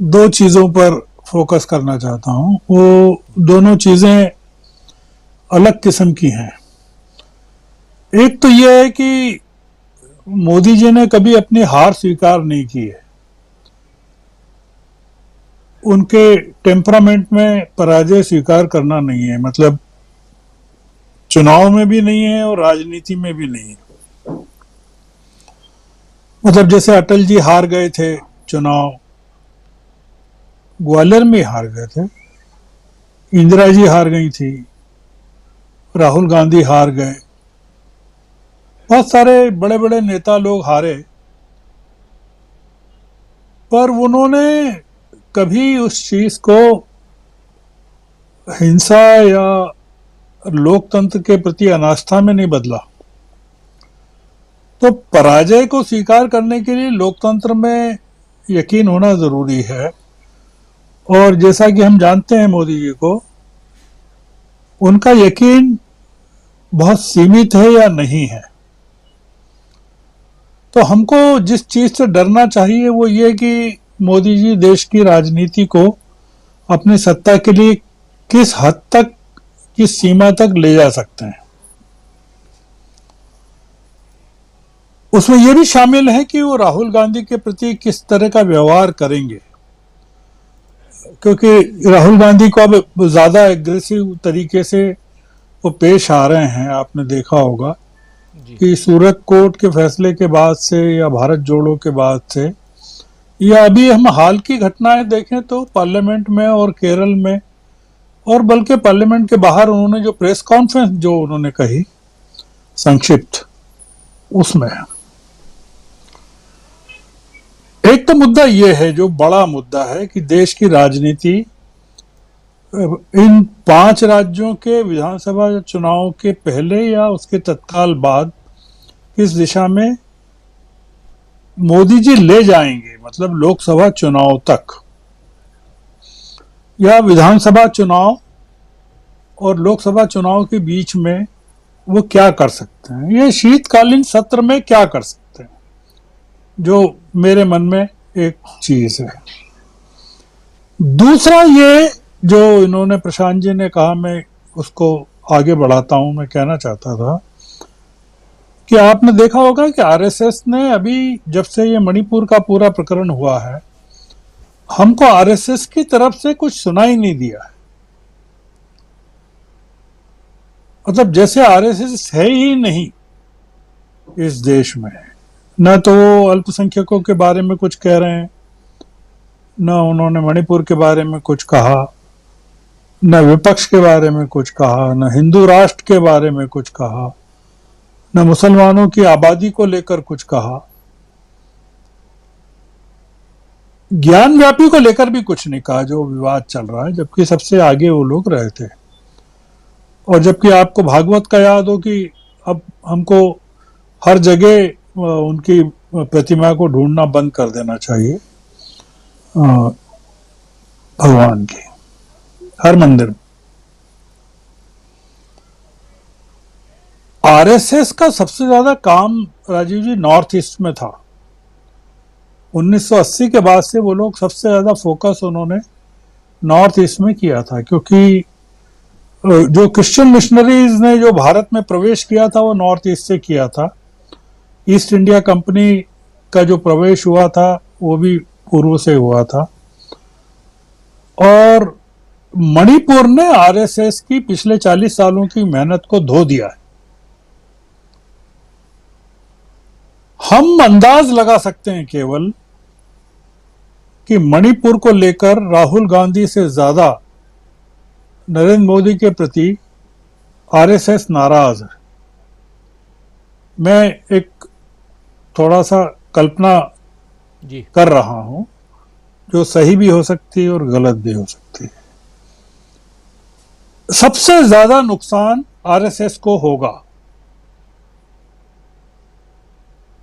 दो चीजों पर फोकस करना चाहता हूं। वो दोनों चीजें अलग किस्म की हैं। एक तो यह है कि मोदी जी ने कभी अपनी हार स्वीकार नहीं की है। उनके टेम्परामेंट में पराजय स्वीकार करना नहीं है, मतलब चुनाव में भी नहीं है और राजनीति में भी नहीं है। मतलब जैसे अटल जी हार गए थे चुनाव, ग्वालियर में हार गए थे। इंदिरा जी हार गई थी, राहुल गांधी हार गए, बहुत सारे बड़े बड़े नेता लोग हारे, पर उन्होंने कभी उस चीज को हिंसा या लोकतंत्र के प्रति अनास्था में नहीं बदला। तो पराजय को स्वीकार करने के लिए लोकतंत्र में यकीन होना जरूरी है। और जैसा कि हम जानते हैं मोदी जी को, उनका यकीन बहुत सीमित है या नहीं है। तो हमको जिस चीज से डरना चाहिए वो ये कि मोदी जी देश की राजनीति को अपनी सत्ता के लिए किस हद तक, किस सीमा तक ले जा सकते हैं। उसमें यह भी शामिल है कि वो राहुल गांधी के प्रति किस तरह का व्यवहार करेंगे, क्योंकि राहुल गांधी को अब ज्यादा एग्रेसिव तरीके से वो पेश आ रहे हैं। आपने देखा होगा कि सूरत कोर्ट के फैसले के बाद से या भारत जोड़ो के बाद से, या अभी हम हाल की घटनाएं देखें तो पार्लियामेंट में और केरल में, और बल्कि पार्लियामेंट के बाहर उन्होंने जो प्रेस कॉन्फ्रेंस जो उन्होंने कही संक्षिप्त, उसमें एक तो मुद्दा यह है, जो बड़ा मुद्दा है कि देश की राजनीति इन 5 राज्यों के विधानसभा चुनाव के पहले या उसके तत्काल बाद किस दिशा में मोदी जी ले जाएंगे, मतलब लोकसभा चुनाव तक या विधानसभा चुनाव और लोकसभा चुनाव के बीच में वो क्या कर सकते हैं, ये शीतकालीन सत्र में क्या कर सकते हैं, जो मेरे मन में एक चीज है। दूसरा ये जो इन्होंने प्रशांत जी ने कहा, मैं उसको आगे बढ़ाता हूं। मैं कहना चाहता था कि आपने देखा होगा कि आरएसएस ने अभी जब से ये मणिपुर का पूरा प्रकरण हुआ है, हमको आरएसएस की तरफ से कुछ सुनाई नहीं दिया है। मतलब जैसे आरएसएस है ही नहीं इस देश में। न तो वो अल्पसंख्यकों के बारे में कुछ कह रहे हैं, न उन्होंने मणिपुर के बारे में कुछ कहा, न विपक्ष के बारे में कुछ कहा, न हिंदू राष्ट्र के बारे में कुछ कहा, न मुसलमानों की आबादी को लेकर कुछ कहा, ज्ञान व्यापी को लेकर भी कुछ नहीं कहा, जो विवाद चल रहा है, जबकि सबसे आगे वो लोग रहे थे। और जबकि आपको भागवत का याद हो कि अब हमको हर जगह उनकी प्रतिमा को ढूंढना बंद कर देना चाहिए, भगवान की हर मंदिर में। आरएसएस का सबसे ज्यादा काम राजीव जी नॉर्थ ईस्ट में था। 1980 के बाद से वो लोग सबसे ज्यादा फोकस उन्होंने नॉर्थ ईस्ट में किया था, क्योंकि जो क्रिश्चियन मिशनरीज ने जो भारत में प्रवेश किया था वो नॉर्थ ईस्ट से किया था। ईस्ट इंडिया कंपनी का जो प्रवेश हुआ था वो भी पूर्व से हुआ था। और मणिपुर ने आरएसएस की पिछले 40 सालों की मेहनत को धो दिया है। हम अंदाज लगा सकते हैं केवल कि मणिपुर को लेकर राहुल गांधी से ज्यादा नरेंद्र मोदी के प्रति आरएसएस नाराज है। मैं एक थोड़ा सा कल्पना कर रहा हूं, जो सही भी हो सकती है और गलत भी हो सकती है। सबसे ज्यादा नुकसान आरएसएस को होगा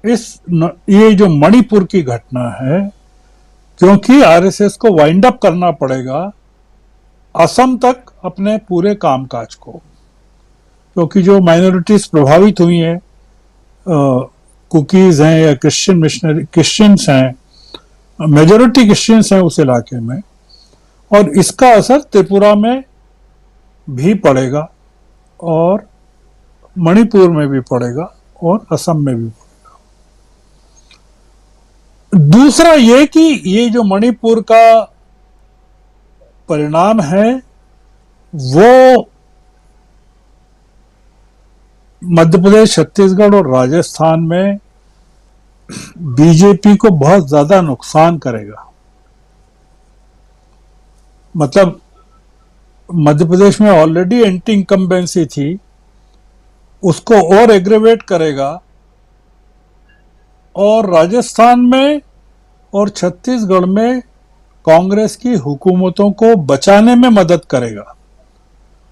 ये जो मणिपुर की घटना है, क्योंकि आरएसएस को वाइंड अप करना पड़ेगा असम तक अपने पूरे कामकाज को, क्योंकि जो माइनॉरिटीज प्रभावित हुई हैं, कुकीज हैं या क्रिश्चियंस हैं, मेजोरिटी क्रिश्चियंस हैं उस इलाके में, और इसका असर त्रिपुरा में भी पड़ेगा और मणिपुर में भी पड़ेगा और असम में भी पड़ेगा। दूसरा ये कि ये जो मणिपुर का परिणाम है वो मध्य प्रदेश, छत्तीसगढ़ और राजस्थान में बीजेपी को बहुत ज्यादा नुकसान करेगा। मतलब मध्य प्रदेश में ऑलरेडी एंटी इनकम्बेंसी थी, उसको और एग्रेवेट करेगा, और राजस्थान में और छत्तीसगढ़ में कांग्रेस की हुकूमतों को बचाने में मदद करेगा।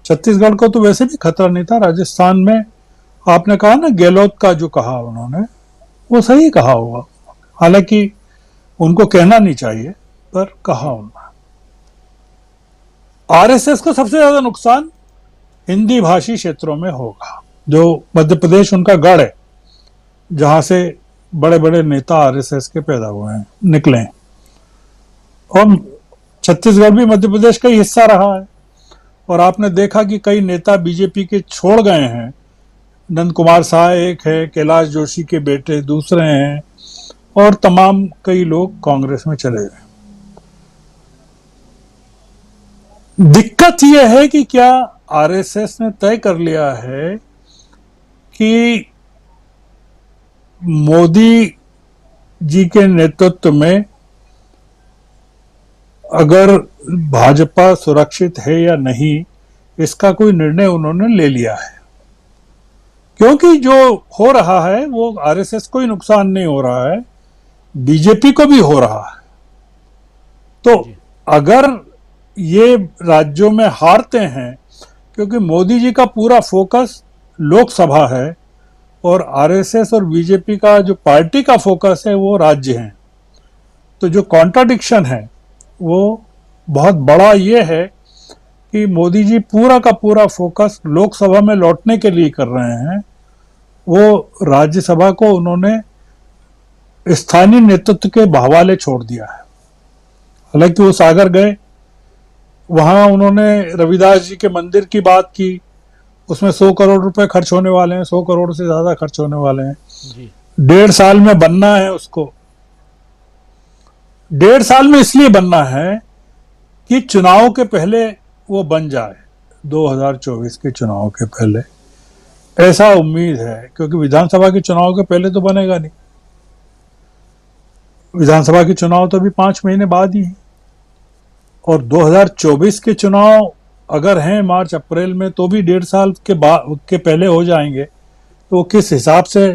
छत्तीसगढ़ को तो वैसे भी खतरा नहीं था, राजस्थान में आपने कहा ना गहलोत का जो कहा उन्होंने, वो सही कहा होगा, हालांकि उनको कहना नहीं चाहिए, पर कहा उन्होंने। आरएसएस को सबसे ज्यादा नुकसान हिंदी भाषी क्षेत्रों में होगा, जो मध्य प्रदेश उनका गढ़ है, जहां से बड़े बड़े नेता आरएसएस के पैदा हुए हैं, निकले हैं। और छत्तीसगढ़ भी मध्य प्रदेश का ही हिस्सा रहा है, और आपने देखा कि कई नेता बीजेपी के छोड़ गए हैं। नंद कुमार शाह एक है, कैलाश जोशी के बेटे दूसरे हैं, और तमाम कई लोग कांग्रेस में चले गए। दिक्कत यह है कि क्या आरएसएस ने तय कर लिया है कि मोदी जी के नेतृत्व में अगर भाजपा सुरक्षित है या नहीं, इसका कोई निर्णय उन्होंने ले लिया है। क्योंकि जो हो रहा है वो आरएसएस को ही नुकसान नहीं हो रहा है, बीजेपी को भी हो रहा है। तो अगर ये राज्यों में हारते हैं, क्योंकि मोदी जी का पूरा फोकस लोकसभा है और आरएसएस और बीजेपी का जो पार्टी का फोकस है वो राज्य है, तो जो कॉन्ट्राडिक्शन है वो बहुत बड़ा ये है कि मोदी जी पूरा का पूरा फोकस लोकसभा में लौटने के लिए कर रहे हैं, वो राज्यसभा को उन्होंने स्थानीय नेतृत्व के हवाले छोड़ दिया है। हालांकि वो सागर गए, वहां उन्होंने रविदास जी के मंदिर की बात की, उसमें 100 करोड़ रुपए खर्च होने वाले हैं, 100 करोड़ से ज्यादा खर्च होने वाले हैं जी। 1.5 साल में बनना है उसको। 1.5 साल में इसलिए बनना है कि चुनाव के पहले वो बन जाए, 2024 के चुनाव के पहले, ऐसा उम्मीद है। क्योंकि विधानसभा के चुनाव के पहले तो बनेगा नहीं, विधानसभा के चुनाव तो अभी 5 महीने बाद ही है, और 2024 के चुनाव अगर हैं मार्च अप्रैल में, तो भी 1.5 साल के बाद के पहले हो जाएंगे। तो किस हिसाब से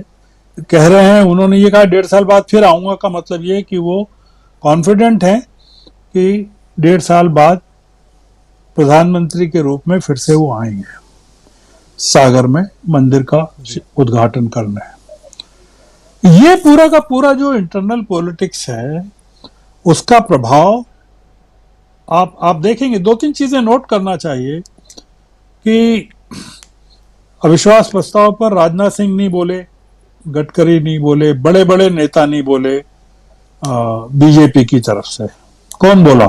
कह रहे हैं, उन्होंने ये कहा 1.5 साल बाद फिर आऊंगा, का मतलब ये कि वो कॉन्फिडेंट हैं कि 1.5 साल बाद प्रधानमंत्री के रूप में फिर से वो आएंगे सागर में मंदिर का उद्घाटन करने। ये पूरा का पूरा जो इंटरनल पॉलिटिक्स है उसका प्रभाव आप देखेंगे। 2-3 चीजें नोट करना चाहिए कि अविश्वास प्रस्ताव पर राजनाथ सिंह नहीं बोले, गडकरी नहीं बोले, बड़े बड़े नेता नहीं बोले बीजेपी की तरफ से। कौन बोला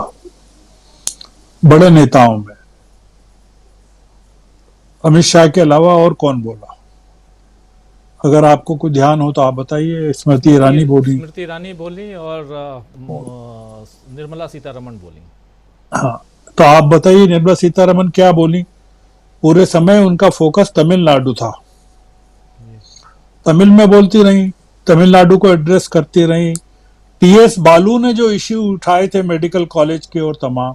बड़े नेताओं में? अमित शाह के अलावा और कौन बोला? अगर आपको कुछ ध्यान हो तो आप बताइए। स्मृति ईरानी बोली और निर्मला सीतारमण बोली। हाँ, तो आप बताइए निर्मला सीतारमण क्या बोली? पूरे समय उनका फोकस तमिलनाडु था, तमिल में बोलती रही, तमिलनाडु को एड्रेस करती रही। टीएस बालू ने जो इश्यू उठाए थे मेडिकल कॉलेज के और तमाम,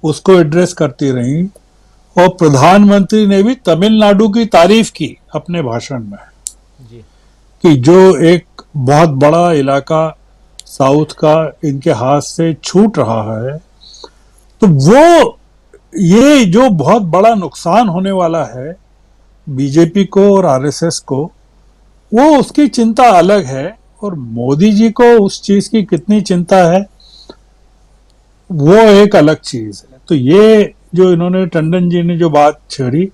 उसको एड्रेस करती रही, और प्रधानमंत्री ने भी तमिलनाडु की तारीफ की अपने भाषण में जी। कि जो एक बहुत बड़ा इलाका साउथ का इनके हाथ से छूट रहा है, तो वो ये जो बहुत बड़ा नुकसान होने वाला है बीजेपी को और आरएसएस को, वो उसकी चिंता अलग है। और मोदी जी को उस चीज की कितनी चिंता है वो एक अलग चीज है। तो ये जो इन्होंने टंडन जी ने जो बात छेड़ी,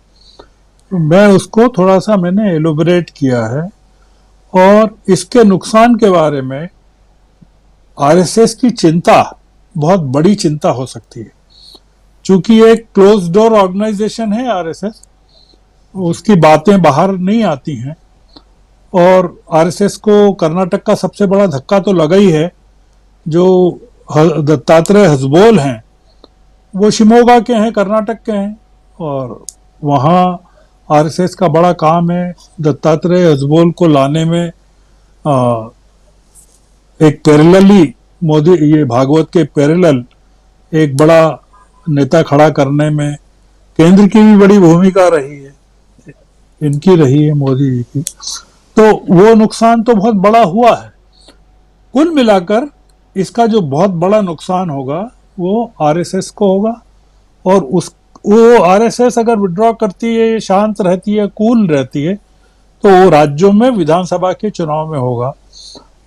मैं उसको थोड़ा सा मैंने एलोबरेट किया है, और इसके नुकसान के बारे में आरएसएस की चिंता बहुत बड़ी चिंता हो सकती है, क्योंकि एक क्लोज डोर ऑर्गेनाइजेशन है आरएसएस, उसकी बातें बाहर नहीं आती हैं। और आरएसएस को कर्नाटक का सबसे बड़ा धक्का तो लगा ही है। जो दत्तात्रेय हसबोल हैं वो शिमोगा के हैं, कर्नाटक के हैं, और वहाँ आरएसएस का बड़ा काम है दत्तात्रेय हसबोल को लाने में एक पैरेलली मोदी, ये भागवत के पैरेलल एक बड़ा नेता खड़ा करने में केंद्र की भी बड़ी भूमिका रही है, इनकी रही है, मोदी जी की। तो वो नुकसान तो बहुत बड़ा हुआ है। कुल मिलाकर इसका जो बहुत बड़ा नुकसान होगा वो आरएसएस को होगा। और वो आरएसएस अगर विड्रॉ करती है, शांत रहती है, कूल रहती है, तो वो राज्यों में विधानसभा के चुनाव में होगा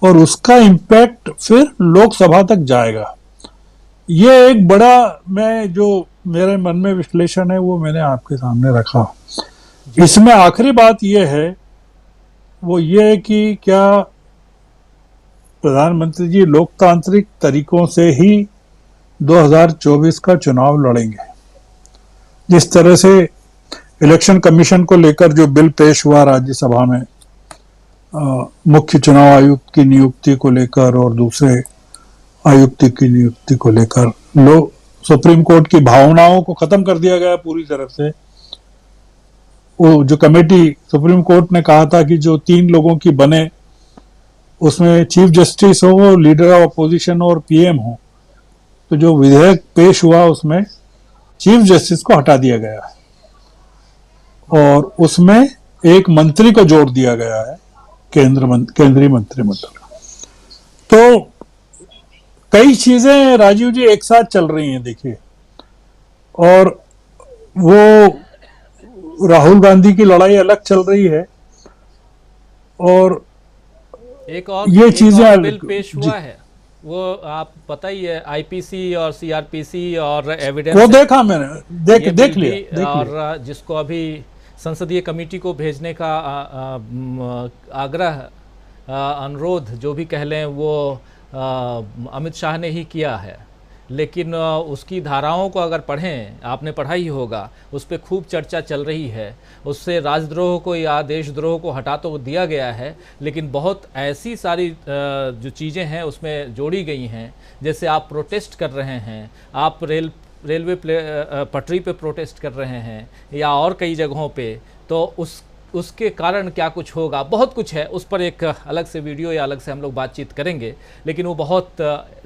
और उसका इम्पैक्ट फिर लोकसभा तक जाएगा। ये एक बड़ा, मैं जो मेरे मन में विश्लेषण है वो मैंने आपके सामने रखा। इसमें आखिरी बात यह है, वो ये है कि क्या प्रधानमंत्री जी लोकतांत्रिक तरीकों से ही 2024 का चुनाव लड़ेंगे। जिस तरह से इलेक्शन कमीशन को लेकर जो बिल पेश हुआ राज्यसभा में, मुख्य चुनाव आयुक्त की नियुक्ति को लेकर और दूसरे आयुक्त की नियुक्ति को लेकर, लोग सुप्रीम कोर्ट की भावनाओं को खत्म कर दिया गया पूरी तरह से। वो जो कमेटी सुप्रीम कोर्ट ने कहा था कि जो 3 लोगों की बने उसमें चीफ जस्टिस हो, लीडर ऑफ अपोजिशन और पीएम हो, तो जो विधेयक पेश हुआ उसमें चीफ जस्टिस को हटा दिया गया है और उसमें एक मंत्री को जोड़ दिया गया है, केंद्रीय मंत्रिमंडल। तो कई चीजें राजीव जी एक साथ चल रही हैं, देखिए। और वो राहुल गांधी की लड़ाई अलग चल रही है और एक और बिल पेश हुआ है, वो आप पता ही है, आईपीसी और सीआरपीसी और एविडेंस, वो देखा मैंने, देख लिया। और जिसको अभी संसदीय कमेटी को भेजने का आग्रह, अनुरोध जो भी कह लें, वो अमित शाह ने ही किया है। लेकिन उसकी धाराओं को अगर पढ़ें, आपने पढ़ा ही होगा, उस पर खूब चर्चा चल रही है। उससे राजद्रोह को या देशद्रोह को हटा तो दिया गया है, लेकिन बहुत ऐसी सारी जो चीज़ें हैं उसमें जोड़ी गई हैं। जैसे आप प्रोटेस्ट कर रहे हैं, आप रेलवे पटरी पे प्रोटेस्ट कर रहे हैं या और कई जगहों पे, तो उसके कारण क्या कुछ होगा, बहुत कुछ है। उस पर एक अलग से वीडियो या अलग से हम लोग बातचीत करेंगे। लेकिन वो बहुत,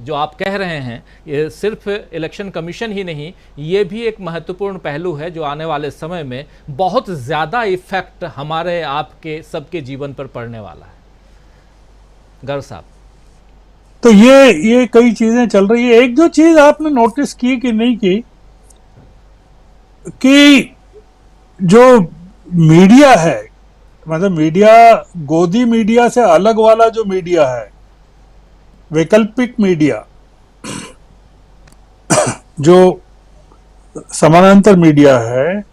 जो आप कह रहे हैं, ये सिर्फ इलेक्शन कमीशन ही नहीं, ये भी एक महत्वपूर्ण पहलू है जो आने वाले समय में बहुत ज़्यादा इफेक्ट हमारे आपके सबके जीवन पर पड़ने वाला है। गर्ग साहब, तो ये कई चीजें चल रही है। एक जो चीज आपने नोटिस की कि नहीं की, कि जो मीडिया है, मतलब मीडिया, गोदी मीडिया से अलग वाला जो मीडिया है, वैकल्पिक मीडिया, जो समानांतर मीडिया है,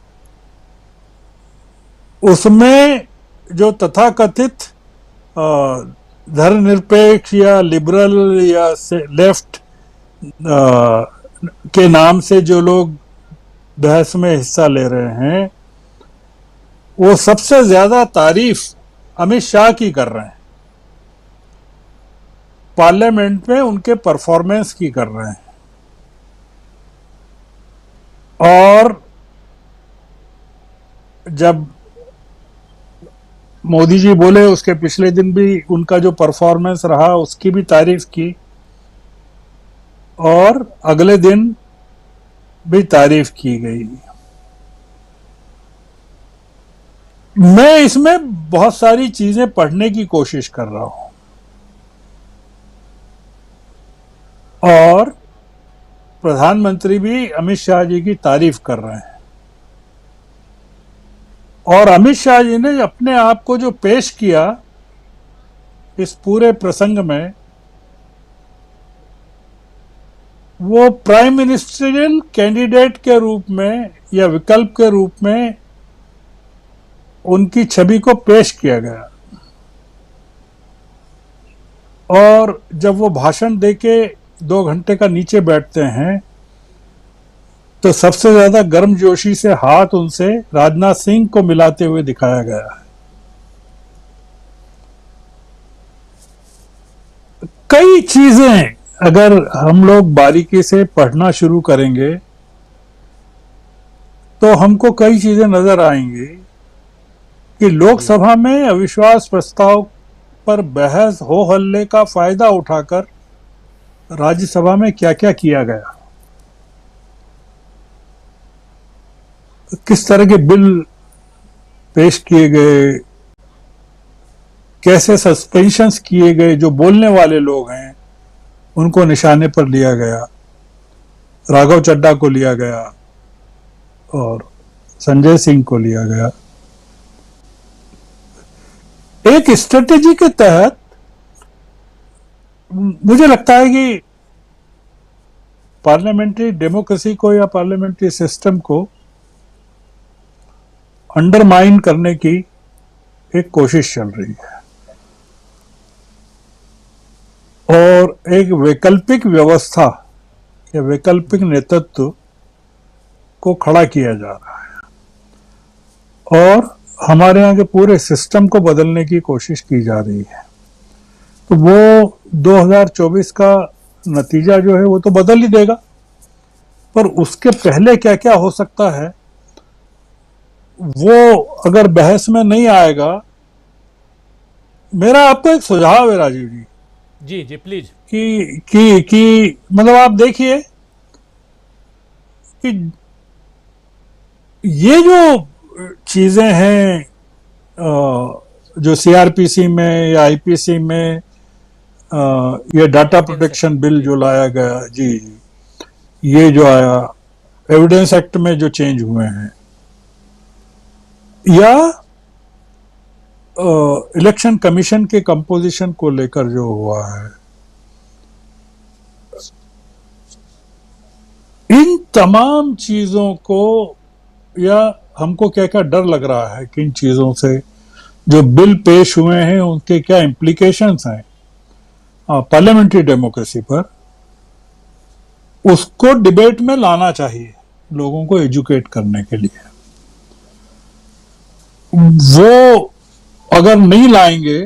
उसमें जो तथाकथित धर्मनिरपेक्ष या लिबरल या लेफ्ट के नाम से जो लोग बहस में हिस्सा ले रहे हैं, वो सबसे ज्यादा तारीफ अमित शाह की कर रहे हैं, पार्लियामेंट में उनके परफॉर्मेंस की कर रहे हैं। और जब मोदी जी बोले, उसके पिछले दिन भी उनका जो परफॉर्मेंस रहा उसकी भी तारीफ की, और अगले दिन भी तारीफ की गई। मैं इसमें बहुत सारी चीजें पढ़ने की कोशिश कर रहा हूं और प्रधानमंत्री भी अमित शाह जी की तारीफ कर रहे हैं। और अमित शाह जी ने अपने आप को जो पेश किया इस पूरे प्रसंग में, वो प्राइम मिनिस्टरियल कैंडिडेट के रूप में या विकल्प के रूप में उनकी छवि को पेश किया गया। और जब वो भाषण देके 2 घंटे का नीचे बैठते हैं तो सबसे ज्यादा गर्मजोशी से हाथ उनसे राजनाथ सिंह को मिलाते हुए दिखाया गया है। कई चीजें अगर हम लोग बारीकी से पढ़ना शुरू करेंगे तो हमको कई चीजें नजर आएंगी कि लोकसभा में अविश्वास प्रस्ताव पर बहस हो हल्ले का फायदा उठाकर राज्यसभा में क्या क्या किया गया, किस तरह के बिल पेश किए गए, कैसे सस्पेंशंस किए गए, जो बोलने वाले लोग हैं उनको निशाने पर लिया गया, राघव चड्ढा को लिया गया और संजय सिंह को लिया गया। एक स्ट्रेटेजी के तहत मुझे लगता है कि पार्लियामेंट्री डेमोक्रेसी को या पार्लियामेंट्री सिस्टम को अंडरमाइन करने की एक कोशिश चल रही है और एक वैकल्पिक व्यवस्था या वैकल्पिक नेतृत्व को खड़ा किया जा रहा है और हमारे यहाँ के पूरे सिस्टम को बदलने की कोशिश की जा रही है। तो वो 2024 का नतीजा जो है वो तो बदल ही देगा, पर उसके पहले क्या क्या हो सकता है वो अगर बहस में नहीं आएगा। मेरा आपको एक सुझाव है राजीव जी। जी जी प्लीज। कि मतलब आप देखिए कि ये जो चीजें हैं जो सीआरपीसी में या आईपीसी में ये डाटा प्रोटेक्शन बिल जो लाया गया, जी जी, ये जो आया, एविडेंस एक्ट में जो चेंज हुए हैं, या इलेक्शन कमीशन के कंपोजिशन को लेकर जो हुआ है, इन तमाम चीजों को या हमको क्या क्या डर लग रहा है कि इन चीजों से जो बिल पेश हुए हैं उनके क्या इम्प्लीकेशंस हैं पार्लियामेंट्री डेमोक्रेसी पर, उसको डिबेट में लाना चाहिए लोगों को एजुकेट करने के लिए। वो अगर नहीं लाएंगे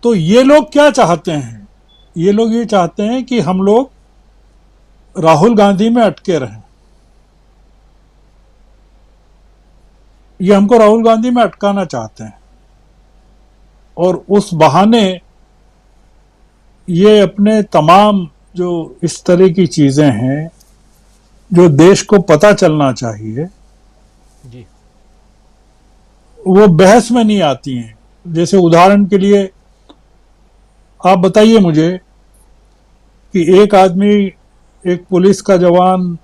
तो ये लोग क्या चाहते हैं, ये लोग ये चाहते हैं कि हम लोग राहुल गांधी में अटके रहें। ये हमको राहुल गांधी में अटकाना चाहते हैं और उस बहाने ये अपने तमाम जो इस तरह की चीजें हैं जो देश को पता चलना चाहिए जी, वो बहस में नहीं आती हैं। जैसे उदाहरण के लिए आप बताइए मुझे कि एक आदमी, एक पुलिस का जवान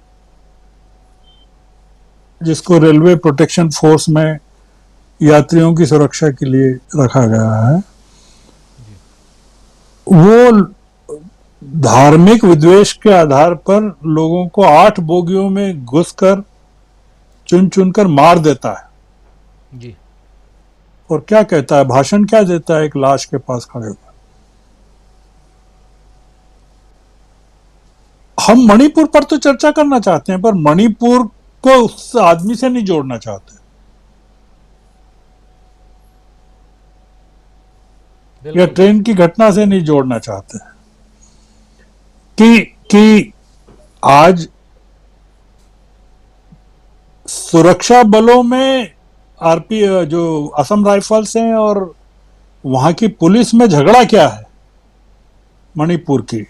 जिसको रेलवे प्रोटेक्शन फोर्स में यात्रियों की सुरक्षा के लिए रखा गया है, वो धार्मिक विद्वेष के आधार पर लोगों को 8 बोगियों में घुसकर चुन चुनकर मार देता है जी। और क्या कहता है, भाषण क्या देता है एक लाश के पास खड़े होकर। हम मणिपुर पर तो चर्चा करना चाहते हैं पर मणिपुर को उस आदमी से नहीं जोड़ना चाहते, या ट्रेन की घटना से नहीं जोड़ना चाहते कि आज सुरक्षा बलों में आरपी जो असम राइफल्स हैं और वहां की पुलिस में झगड़ा क्या है मणिपुर की,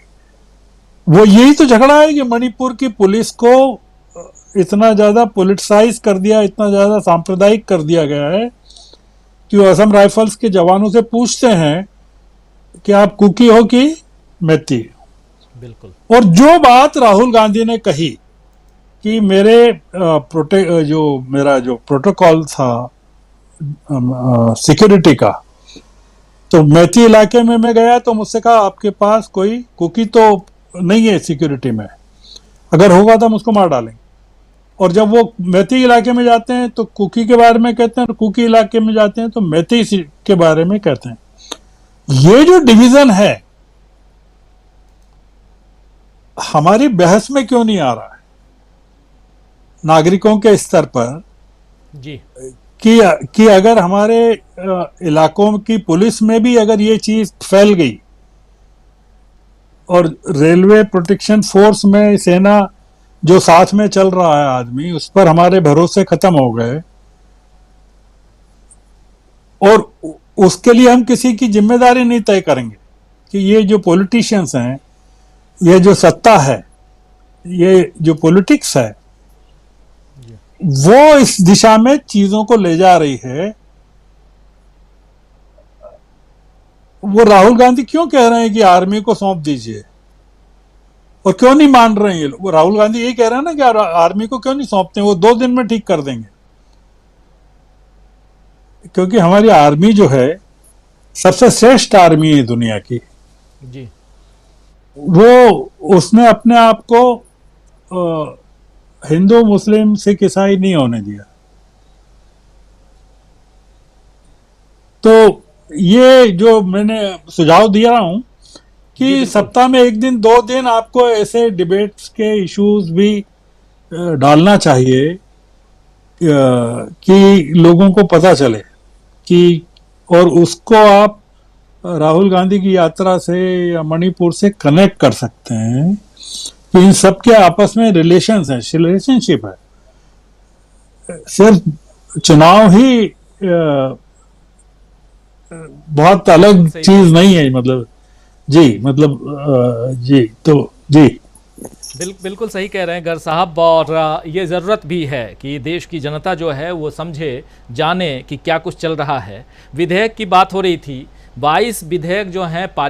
वो यही तो झगड़ा है कि मणिपुर की पुलिस को इतना ज्यादा पॉलिटिसाइज कर दिया, इतना ज्यादा सांप्रदायिक कर दिया गया है कि वो असम राइफल्स के जवानों से पूछते हैं कि आप कुकी हो कि मैती। बिल्कुल। और जो बात राहुल गांधी ने कही कि मेरा जो प्रोटोकॉल था सिक्योरिटी का, तो मैती इलाके में मैं गया तो मुझसे कहा आपके पास कोई कुकी तो नहीं है सिक्योरिटी में, अगर होगा तो हम उसको मार डालेंगे। और जब वो मैती इलाके में जाते हैं तो कुकी के बारे में कहते हैं, और कुकी इलाके में जाते हैं तो मैती के बारे में कहते हैं। ये जो डिवीजन है हमारी बहस में क्यों नहीं आ रहा है नागरिकों के स्तर पर जी कि अगर हमारे इलाकों की पुलिस में भी अगर ये चीज फैल गई और रेलवे प्रोटेक्शन फोर्स में सेना जो साथ में चल रहा है आदमी उस पर हमारे भरोसे खत्म हो गए और उसके लिए हम किसी की जिम्मेदारी नहीं तय करेंगे कि ये जो पॉलिटिशियंस हैं ये जो सत्ता है ये जो पॉलिटिक्स है वो इस दिशा में चीजों को ले जा रही है। वो राहुल गांधी क्यों कह रहे हैं कि आर्मी को सौंप दीजिए और क्यों नहीं मान रहे हैं ये लोग? वो राहुल गांधी यही कह रहे हैं ना कि आर्मी को क्यों नहीं सौंपते, वो 2 दिन में ठीक कर देंगे। क्योंकि हमारी आर्मी जो है सबसे श्रेष्ठ आर्मी है दुनिया की जी वो उसने अपने आप को हिंदू मुस्लिम सिख ईसाई नहीं होने दिया। तो ये जो मैंने सुझाव दिया हूं कि सप्ताह में 1 दिन 2 दिन आपको ऐसे डिबेट्स के इश्यूज भी डालना चाहिए कि लोगों को पता चले कि और उसको आप राहुल गांधी की यात्रा से या मणिपुर से कनेक्ट कर सकते हैं कि इन सब के आपस में रिलेशंस हैं, रिलेशनशिप है। सिर्फ चुनाव ही बहुत अलग चीज नहीं है। मतलब जी तो जी बिल्कुल सही कह रहे हैं गर साहब। और ये ज़रूरत भी है कि देश की जनता जो है वो समझे जाने कि क्या कुछ चल रहा है। विधेयक की बात हो रही थी, 22 विधेयक जो हैं